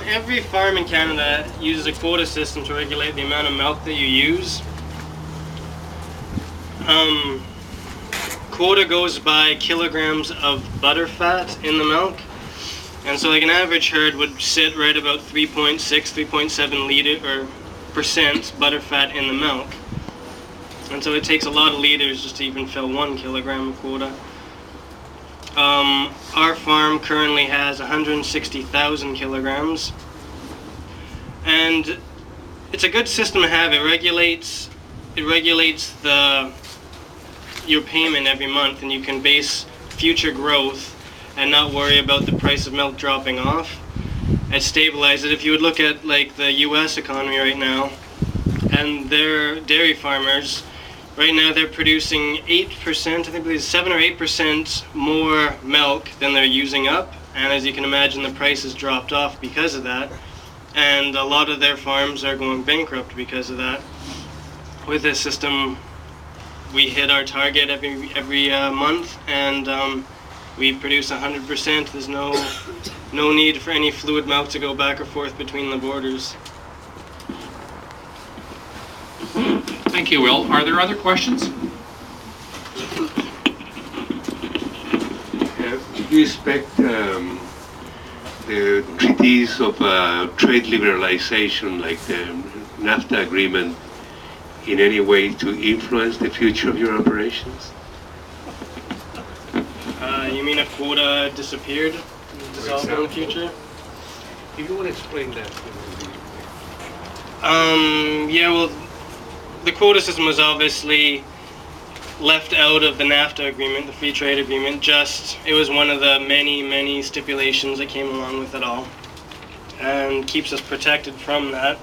Every farm in Canada uses a quota system to regulate the amount of milk that you use. Quota goes by kilograms of butter fat in the milk. And so like an average herd would sit right about 3.6, 3.7 percent butter fat in the milk. And so it takes a lot of liters just to even fill 1 kilogram of quota. Our farm currently has 160,000 kilograms. And it's a good system to have. It regulates your payment every month, and you can base future growth and not worry about the price of milk dropping off. It stabilizes it. If you would look at like the US economy right now, and their dairy farmers, right now they're producing 8%, I think it's 7 or 8% more milk than they're using up. And as you can imagine, the price has dropped off because of that. And a lot of their farms are going bankrupt because of that. With this system, we hit our target every month, and we produce 100%. There's no need for any fluid milk to go back or forth between the borders. Thank you, Will. Are there other questions? Do you expect the treaties of trade liberalization, like the NAFTA agreement, in any way to influence the future of your operations? You mean if quota disappeared, dissolved in the future? If you want to explain that. Yeah, well, the quota system was obviously left out of the NAFTA agreement, the free trade agreement. It was one of the many stipulations that came along with it all, and keeps us protected from that.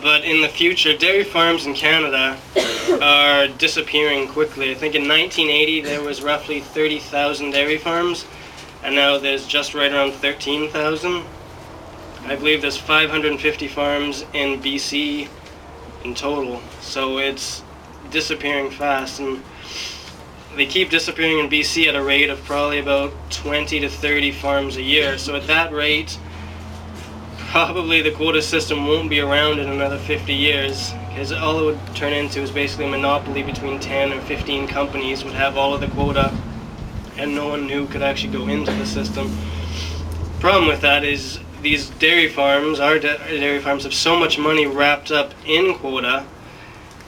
But in the future, dairy farms in Canada are disappearing quickly. I think in 1980 there was roughly 30,000 dairy farms, and now there's just right around 13,000. I believe there's 550 farms in BC in total, so it's disappearing fast, and they keep disappearing in BC at a rate of probably about 20 to 30 farms a year. So at that rate, probably the quota system won't be around in another 50 years, because all it would turn into is basically a monopoly between 10 or 15 companies would have all of the quota, and no one new could actually go into the system. Problem with that is these dairy farms, our dairy farms, have so much money wrapped up in quota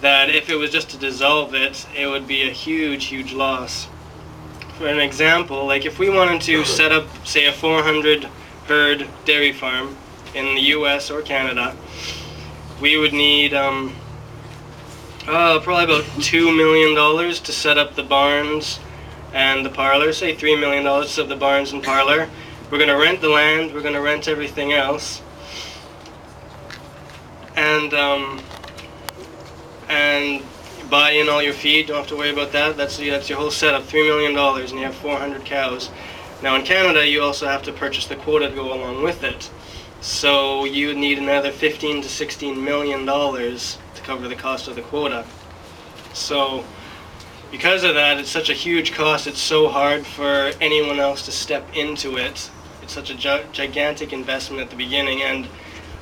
that if it was just to dissolve it, it would be a huge loss. For an example, like if we wanted to set up, say, a 400 herd dairy farm in the US or Canada, we would need probably about $2 million to set up the barns and the parlor, say $3 million to set up the barns and parlor. We're going to rent the land, we're going to rent everything else, and buy in all your feed. Don't have to worry about that. That's your whole setup, $3 million, and you have 400 cows. Now in Canada, you also have to purchase the quota to go along with it. So you would need another $15 to $16 million to cover the cost of the quota. So because of that, it's such a huge cost, it's so hard for anyone else to step into it. It's such a gigantic investment at the beginning, and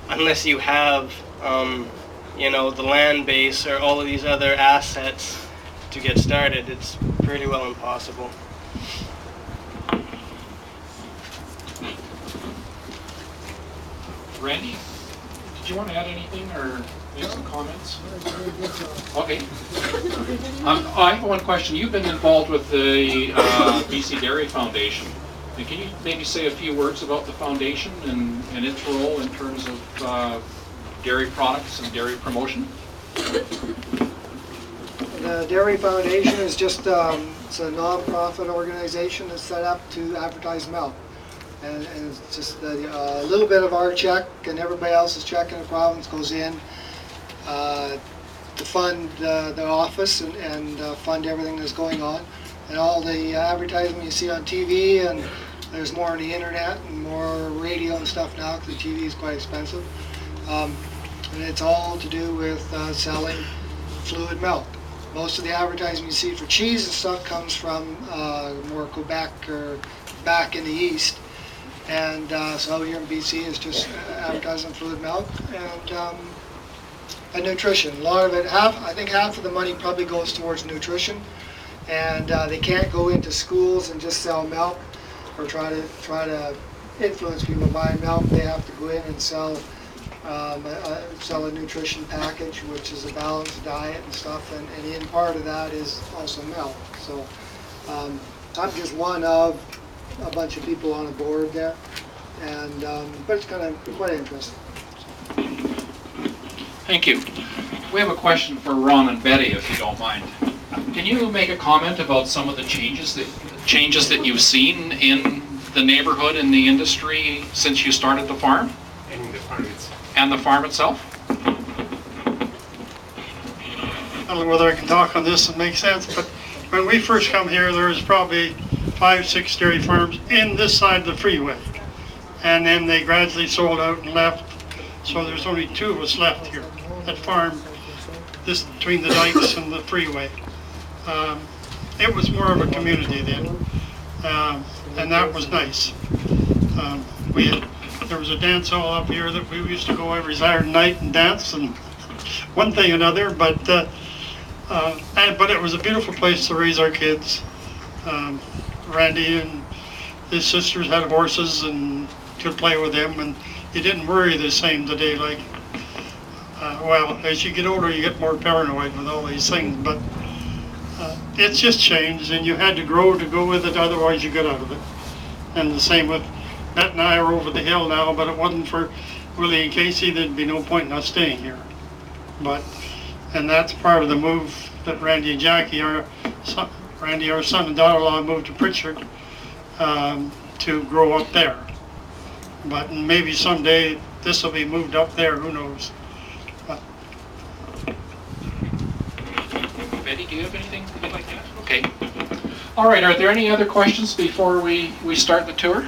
unless you have the land base or all of these other assets to get started, it's pretty well impossible. Randy, did you want to add anything or make some comments? Okay. I have one question. You've been involved with the BC Dairy Foundation. And can you maybe say a few words about the foundation and its role in terms of dairy products and dairy promotion? The Dairy Foundation is just it's a non-profit organization that's set up to advertise milk. And it's just a little bit of our check and everybody else's check in the province goes in to fund the office and fund everything that's going on. And all the advertisement you see on TV, and there's more on the internet and more radio and stuff now because the TV is quite expensive. And it's all to do with selling fluid milk. Most of the advertising you see for cheese and stuff comes from more Quebec or back in the east. And so here in BC is just advertising fluid milk and nutrition. A lot of it, I think half of the money probably goes towards nutrition, and they can't go into schools and just sell milk or try to influence people buying milk. They have to go in and sell a nutrition package, which is a balanced diet and stuff, and in part of that is also milk. So I'm just one of a bunch of people on a board there, and but it's kind of quite interesting. Thank you. We have a question for Ron and Betty, if you don't mind. Can you make a comment about some of the changes that you've seen in the neighborhood and the industry since you started the farm? And the farm itself. And the farm itself? I don't know whether I can talk on this and make sense, but when we first come here, there was probably 5, 6 dairy farms in this side of the freeway. And then they gradually sold out and left. So there's only 2 of us left here that farm this between the dikes and the freeway. It was more of a community then, and that was nice. There was a dance hall up here that we used to go every Saturday night and dance and one thing or another, but it was a beautiful place to raise our kids. Randy and his sisters had horses and could play with them, and you didn't worry the same today. Like, well, as you get older, you get more paranoid with all these things, but it's just changed, and you had to grow to go with it, otherwise you get out of it. And the same with Matt and I are over the hill now, but it wasn't for Willie and Casey, there'd be no point in us staying here. And that's part of the move that Randy and Jackie, our son and daughter-in-law, moved to Pritchard to grow up there. But maybe someday this will be moved up there, who knows. Betty, do you have anything you'd like to ask? Okay. All right, are there any other questions before we start the tour?